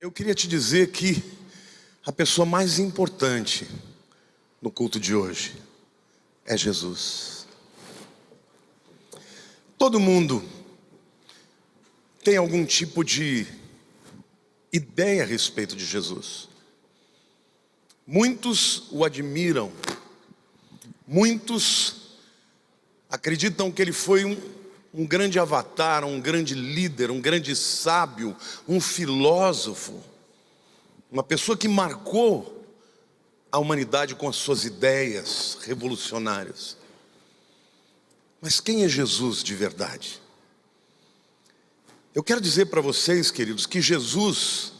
Eu queria te dizer que a pessoa mais importante no culto de hoje é Jesus. Todo mundo tem algum tipo de ideia a respeito de Jesus. Muitos o admiram, muitos acreditam que ele foi um grande avatar, um grande líder, um grande sábio, um filósofo, uma pessoa que marcou a humanidade com as suas ideias revolucionárias. Mas quem é Jesus de verdade? Eu quero dizer para vocês, queridos, que Jesus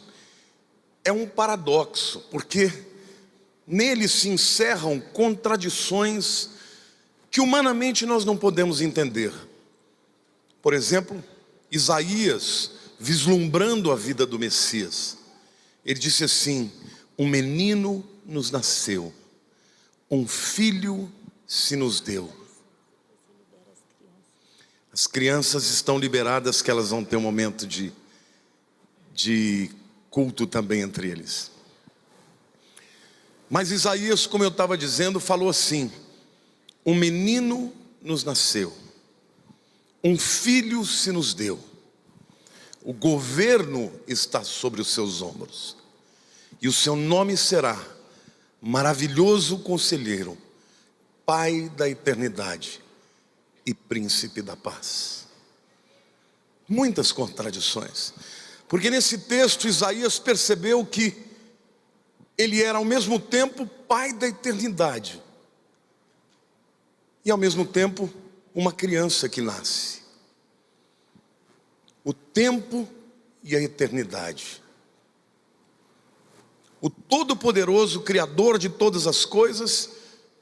é um paradoxo, porque nele se encerram contradições que humanamente nós não podemos entender. Por exemplo, Isaías, vislumbrando a vida do Messias, ele disse assim: um menino nos nasceu, um filho se nos deu. As crianças estão liberadas, que elas vão ter um momento de culto também entre eles. Mas Isaías, como eu estava dizendo, falou assim: um menino nos nasceu, um filho se nos deu, o governo está sobre os seus ombros, e o seu nome será Maravilhoso Conselheiro, Pai da Eternidade e Príncipe da Paz. Muitas contradições, porque nesse texto Isaías percebeu que ele era ao mesmo tempo Pai da Eternidade e ao mesmo tempo uma criança que nasce. O tempo e a eternidade. O Todo-Poderoso, Criador de todas as coisas,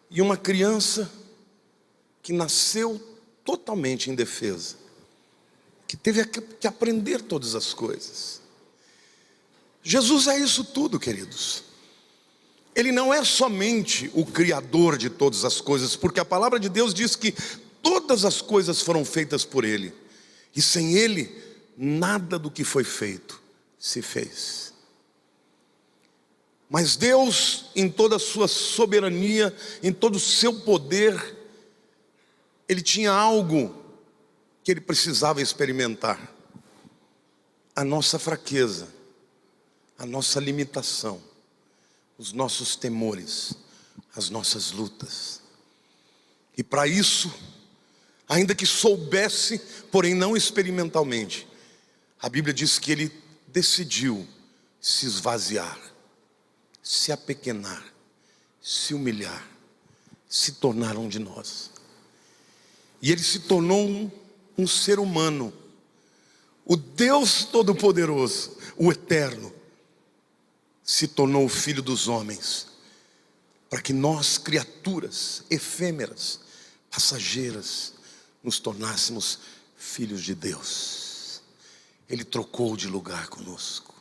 e uma criança que nasceu totalmente indefesa, que teve que aprender todas as coisas. Jesus é isso tudo, queridos. Ele não é somente o Criador de todas as coisas, porque a palavra de Deus diz que todas as coisas foram feitas por Ele, e sem Ele, nada do que foi feito se fez. Mas Deus, em toda a sua soberania, em todo o seu poder, Ele tinha algo que Ele precisava experimentar: a nossa fraqueza, a nossa limitação, os nossos temores, as nossas lutas. E para isso, ainda que soubesse, porém não experimentalmente, a Bíblia diz que Ele decidiu se esvaziar, se apequenar, se humilhar, se tornar um de nós. E Ele se tornou um ser humano. O Deus Todo-Poderoso, o Eterno, se tornou o Filho dos homens, para que nós, criaturas efêmeras, passageiras, nos tornássemos filhos de Deus. Ele trocou de lugar conosco.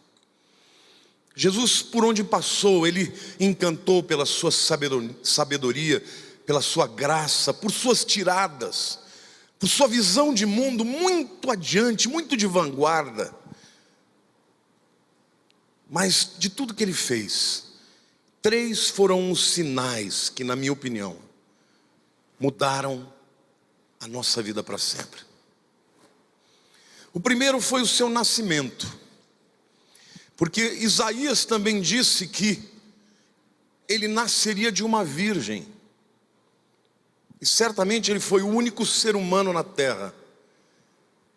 Jesus, por onde passou, Ele encantou pela sua sabedoria, pela sua graça, por suas tiradas, por sua visão de mundo muito adiante, muito de vanguarda. Mas de tudo que Ele fez, 3 foram os sinais que, na minha opinião, mudaram a nossa vida para sempre. O primeiro foi o seu nascimento, porque Isaías também disse que ele nasceria de uma virgem, e certamente ele foi o único ser humano na terra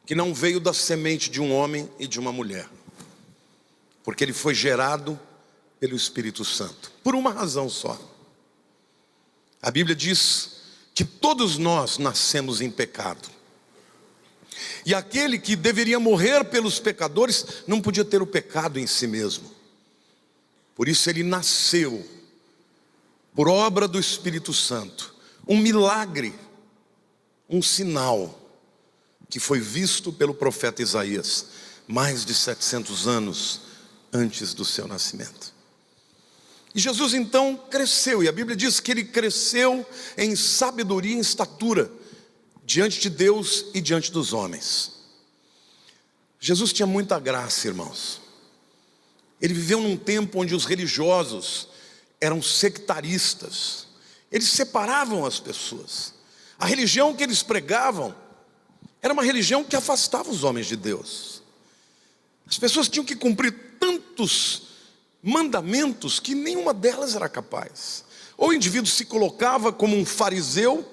que não veio da semente de um homem e de uma mulher, porque ele foi gerado pelo Espírito Santo, por uma razão só. A Bíblia diz que todos nós nascemos em pecado, e aquele que deveria morrer pelos pecadores não podia ter o pecado em si mesmo. Por isso ele nasceu por obra do Espírito Santo, um milagre, um sinal que foi visto pelo profeta Isaías mais de 700 anos antes do seu nascimento. E Jesus então cresceu, e a Bíblia diz que ele cresceu em sabedoria e em estatura diante de Deus e diante dos homens. Jesus tinha muita graça, irmãos. Ele viveu num tempo onde os religiosos eram sectaristas. Eles separavam as pessoas. A religião que eles pregavam era uma religião que afastava os homens de Deus. As pessoas tinham que cumprir tantos mandamentos que nenhuma delas era capaz. Ou o indivíduo se colocava como um fariseu,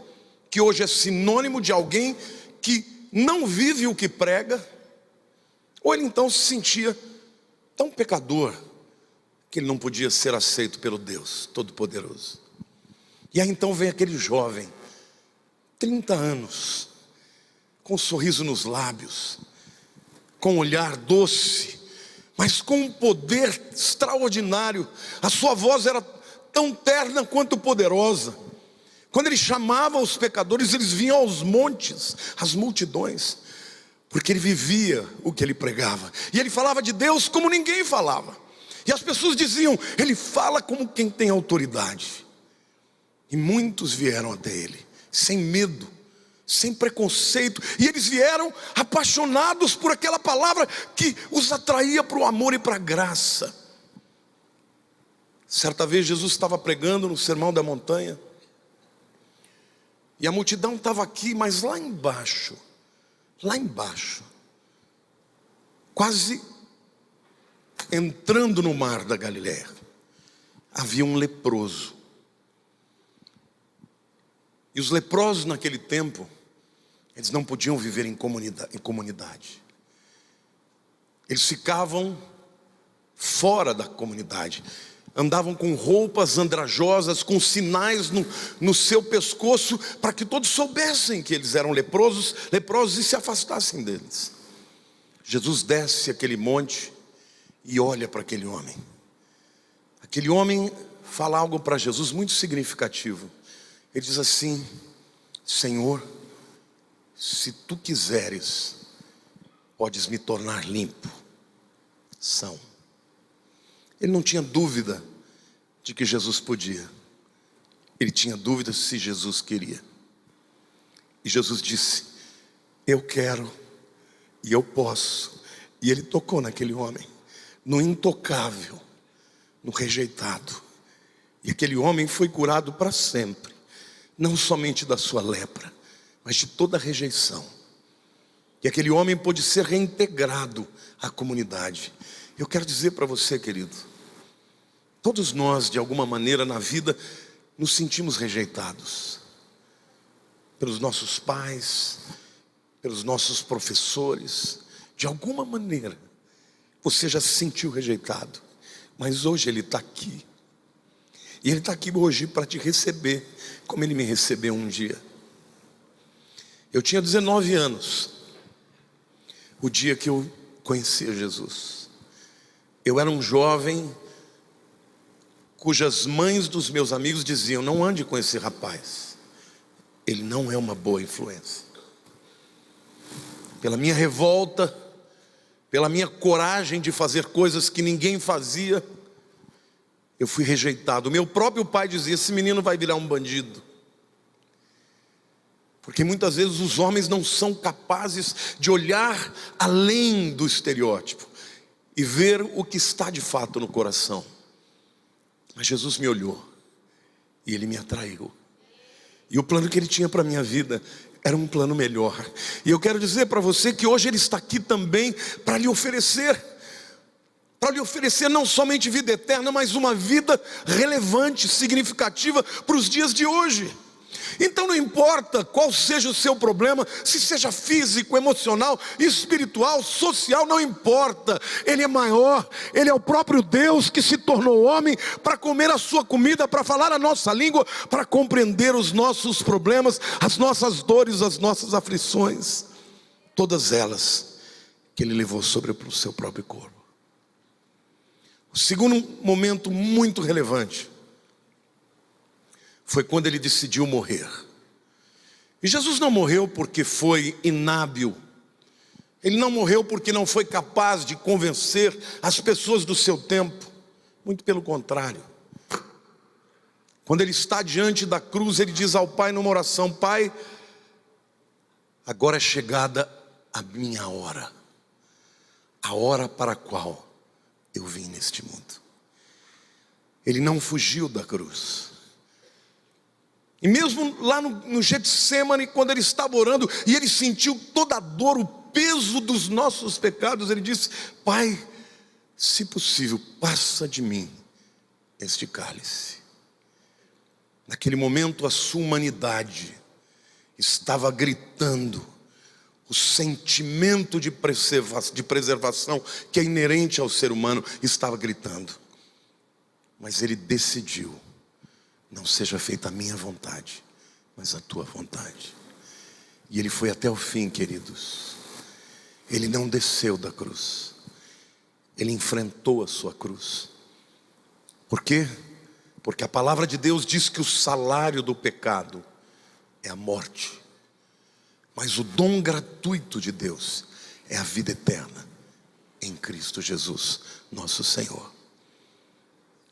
que hoje é sinônimo de alguém que não vive o que prega, ou ele então se sentia tão pecador que ele não podia ser aceito pelo Deus Todo-Poderoso. E aí então vem aquele jovem, 30 anos, com um sorriso nos lábios, com um olhar doce, mas com um poder extraordinário. A sua voz era tão terna quanto poderosa. Quando ele chamava os pecadores, eles vinham aos montes, às multidões, porque ele vivia o que ele pregava. E ele falava de Deus como ninguém falava. E as pessoas diziam, ele fala como quem tem autoridade. E muitos vieram até ele, sem medo, sem preconceito. E eles vieram apaixonados por aquela palavra que os atraía para o amor e para a graça. Certa vez Jesus estava pregando no Sermão da Montanha. E a multidão estava aqui, mas lá embaixo, quase entrando no mar da Galileia, havia um leproso. E os leprosos naquele tempo, eles não podiam viver em comunidade. Eles ficavam fora da comunidade. Andavam com roupas andrajosas, com sinais no seu pescoço, para que todos soubessem que eles eram leprosos e se afastassem deles. Jesus desce aquele monte e olha para aquele homem. Aquele homem fala algo para Jesus muito significativo. Ele diz assim: Senhor, se tu quiseres, podes me tornar limpo, são. Ele não tinha dúvida de que Jesus podia. Ele tinha dúvida se Jesus queria. E Jesus disse: eu quero e eu posso. E ele tocou naquele homem, no intocável, no rejeitado. E aquele homem foi curado para sempre. Não somente da sua lepra, mas de toda a rejeição. E aquele homem pôde ser reintegrado à comunidade. Eu quero dizer para você, querido, todos nós, de alguma maneira na vida, nos sentimos rejeitados. Pelos nossos pais, pelos nossos professores. De alguma maneira, você já se sentiu rejeitado. Mas hoje ele está aqui. E ele está aqui hoje para te receber, como ele me recebeu um dia. Eu tinha 19 anos, o dia que eu conhecia Jesus. Eu era um jovem cujas mães dos meus amigos diziam: não ande com esse rapaz, ele não é uma boa influência. Pela minha revolta, pela minha coragem de fazer coisas que ninguém fazia, eu fui rejeitado. O meu próprio pai dizia: esse menino vai virar um bandido. Porque muitas vezes os homens não são capazes de olhar além do estereótipo e ver o que está de fato no coração. Mas Jesus me olhou e ele me atraiu. E o plano que ele tinha para a minha vida era um plano melhor. E eu quero dizer para você que hoje ele está aqui também para lhe oferecer não somente vida eterna, mas uma vida relevante, significativa para os dias de hoje. Então não importa qual seja o seu problema, se seja físico, emocional, espiritual, social, não importa. Ele é maior, Ele é o próprio Deus que se tornou homem para comer a sua comida, para falar a nossa língua, para compreender os nossos problemas, as nossas dores, as nossas aflições. Todas elas que Ele levou sobre o seu próprio corpo. O segundo momento muito relevante foi quando ele decidiu morrer. E Jesus não morreu porque foi inábil. Ele não morreu porque não foi capaz de convencer as pessoas do seu tempo. Muito pelo contrário. Quando ele está diante da cruz, ele diz ao Pai numa oração: Pai, agora é chegada a minha hora. A hora para a qual eu vim neste mundo. Ele não fugiu da cruz. E mesmo lá no Getsemane, quando ele estava orando e ele sentiu toda a dor, o peso dos nossos pecados, ele disse: Pai, se possível, passa de mim este cálice. Naquele momento a sua humanidade estava gritando, o sentimento de preservação que é inerente ao ser humano estava gritando. Mas ele decidiu: não seja feita a minha vontade, mas a tua vontade. E ele foi até o fim, queridos. Ele não desceu da cruz, ele enfrentou a sua cruz. Por quê? Porque a palavra de Deus diz que o salário do pecado é a morte, mas o dom gratuito de Deus é a vida eterna em Cristo Jesus, nosso Senhor.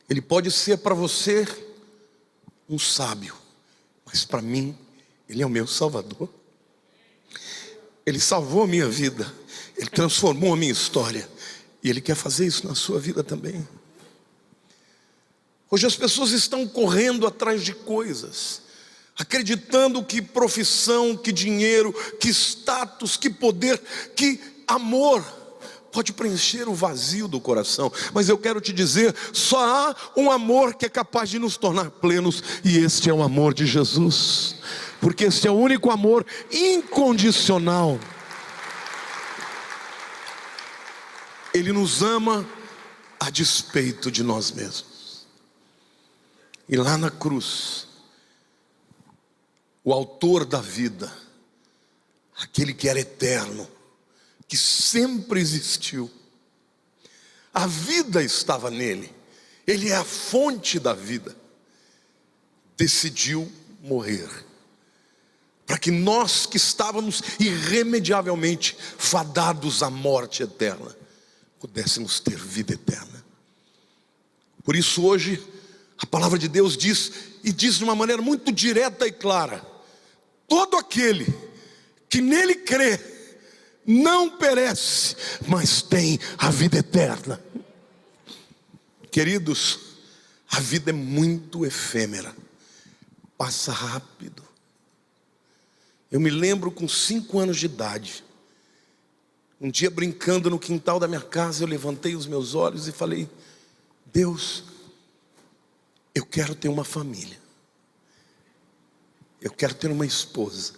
Ele pode ser para você um sábio, mas para mim ele é o meu Salvador. Ele salvou a minha vida, ele transformou a minha história, e ele quer fazer isso na sua vida também. Hoje as pessoas estão correndo atrás de coisas, acreditando que profissão, que dinheiro, que status, que poder, que amor pode preencher o vazio do coração. Mas eu quero te dizer, só há um amor que é capaz de nos tornar plenos, e este é o amor de Jesus, porque este é o único amor incondicional. Ele nos ama a despeito de nós mesmos. E lá na cruz, o autor da vida, aquele que era eterno, que sempre existiu, a vida estava nele, ele é a fonte da vida, decidiu morrer, para que nós que estávamos irremediavelmente fadados à morte eterna, pudéssemos ter vida eterna. Por isso hoje, a palavra de Deus diz, e diz de uma maneira muito direta e clara: todo aquele que nele crê, não perece, mas tem a vida eterna. Queridos, a vida é muito efêmera, passa rápido. Eu me lembro com 5 anos de idade, um dia brincando no quintal da minha casa, eu levantei os meus olhos e falei: Deus, eu quero ter uma família, eu quero ter uma esposa,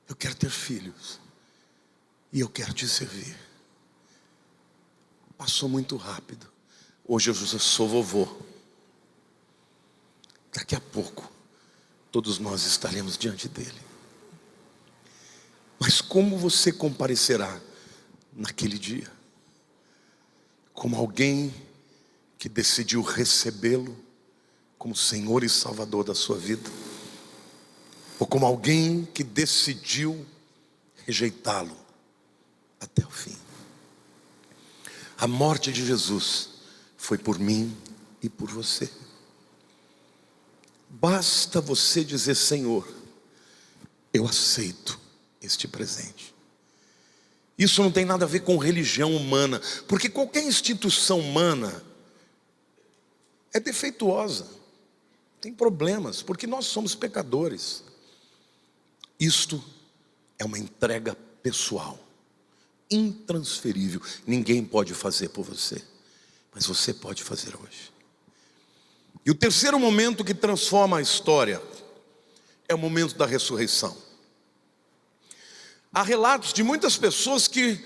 eu quero ter filhos, e eu quero te servir. Passou muito rápido. Hoje eu já sou vovô. Daqui a pouco todos nós estaremos diante dele. Mas como você comparecerá naquele dia? Como alguém que decidiu recebê-lo como Senhor e Salvador da sua vida, ou como alguém que decidiu rejeitá-lo até o fim? A morte de Jesus foi por mim e por você. Basta você dizer: Senhor, eu aceito este presente. Isso não tem nada a ver com religião humana, porque qualquer instituição humana é defeituosa, tem problemas, porque nós somos pecadores. Isto é uma entrega pessoal, intransferível. Ninguém pode fazer por você, mas você pode fazer hoje. E o terceiro momento que transforma a história é o momento da ressurreição. Há relatos de muitas pessoas que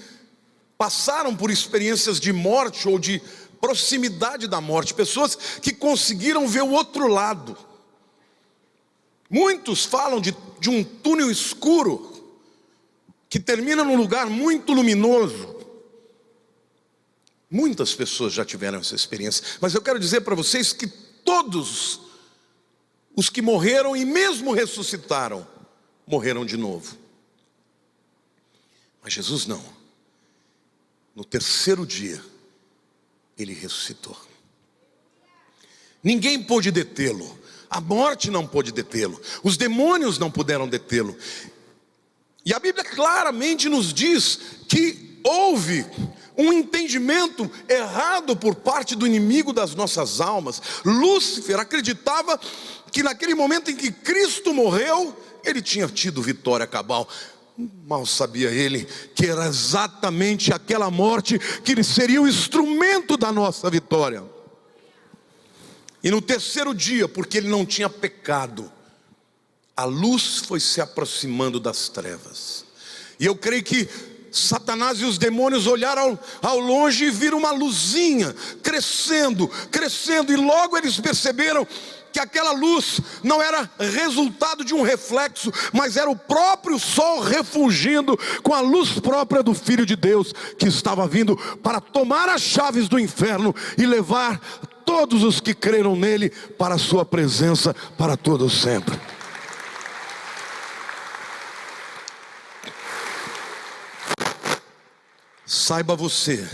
passaram por experiências de morte ou de proximidade da morte, pessoas que conseguiram ver o outro lado. Muitos falam de um túnel escuro que termina num lugar muito luminoso. Muitas pessoas já tiveram essa experiência, mas eu quero dizer para vocês que todos os que morreram e mesmo ressuscitaram, morreram de novo. Mas Jesus não. No terceiro dia, ele ressuscitou. Ninguém pôde detê-lo. A morte não pôde detê-lo. Os demônios não puderam detê-lo. E a Bíblia claramente nos diz que houve um entendimento errado por parte do inimigo das nossas almas. Lúcifer acreditava que naquele momento em que Cristo morreu, ele tinha tido vitória cabal. Mal sabia ele que era exatamente aquela morte que seria o instrumento da nossa vitória. E no terceiro dia, porque ele não tinha pecado, a luz foi se aproximando das trevas. E eu creio que Satanás e os demônios olharam ao longe e viram uma luzinha crescendo, crescendo, e logo eles perceberam que aquela luz não era resultado de um reflexo, mas era o próprio sol refulgindo com a luz própria do Filho de Deus, que estava vindo para tomar as chaves do inferno e levar todos os que creram nele para a sua presença para todo sempre. Saiba você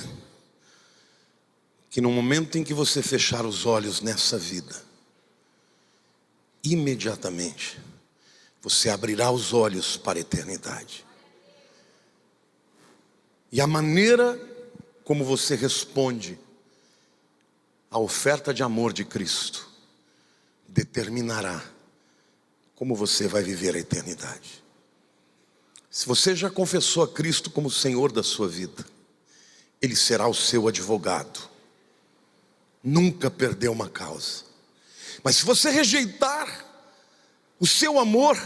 que no momento em que você fechar os olhos nessa vida, imediatamente você abrirá os olhos para a eternidade. E a maneira como você responde à oferta de amor de Cristo determinará como você vai viver a eternidade. Se você já confessou a Cristo como Senhor da sua vida, Ele será o seu advogado. Nunca perdeu uma causa. Mas se você rejeitar o seu amor,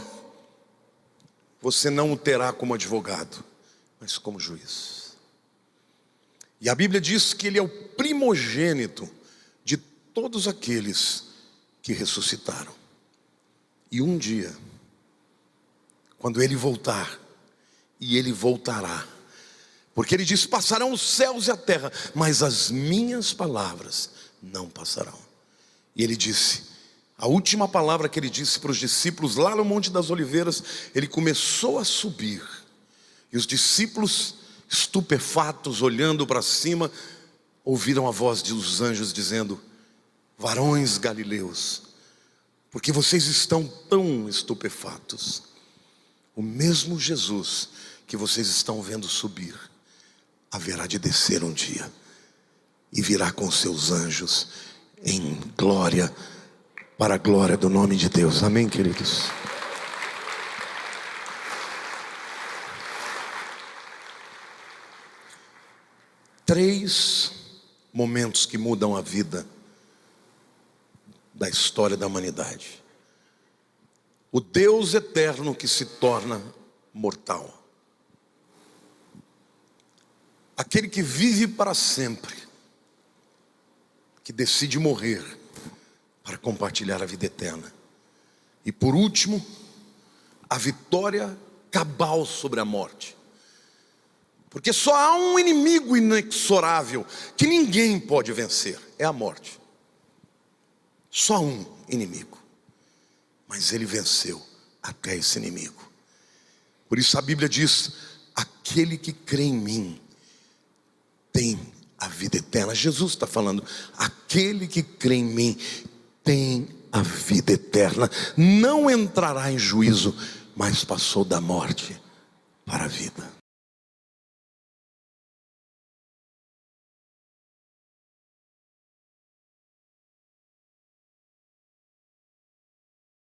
você não o terá como advogado, mas como juiz. E a Bíblia diz que Ele é o primogênito de todos aqueles que ressuscitaram. E um dia, quando Ele voltar, e Ele voltará, porque Ele diz: passarão os céus e a terra, mas as minhas palavras não passarão. E Ele disse, a última palavra que Ele disse para os discípulos lá no Monte das Oliveiras, Ele começou a subir, e os discípulos, estupefatos, olhando para cima, ouviram a voz dos anjos dizendo: varões galileus, por que vocês estão tão estupefatos? O mesmo Jesus que vocês estão vendo subir, haverá de descer um dia, e virá com seus anjos em glória, para a glória do nome de Deus. Amém, queridos? Três momentos que mudam a vida da história da humanidade. O Deus eterno que se torna mortal. Aquele que vive para sempre, que decide morrer para compartilhar a vida eterna. E por último, a vitória cabal sobre a morte. Porque só há um inimigo inexorável que ninguém pode vencer, é a morte. Só um inimigo, mas Ele venceu até esse inimigo. Por isso a Bíblia diz: aquele que crê em mim tem a vida eterna. Jesus está falando: aquele que crê em mim tem a vida eterna, não entrará em juízo, mas passou da morte para a vida.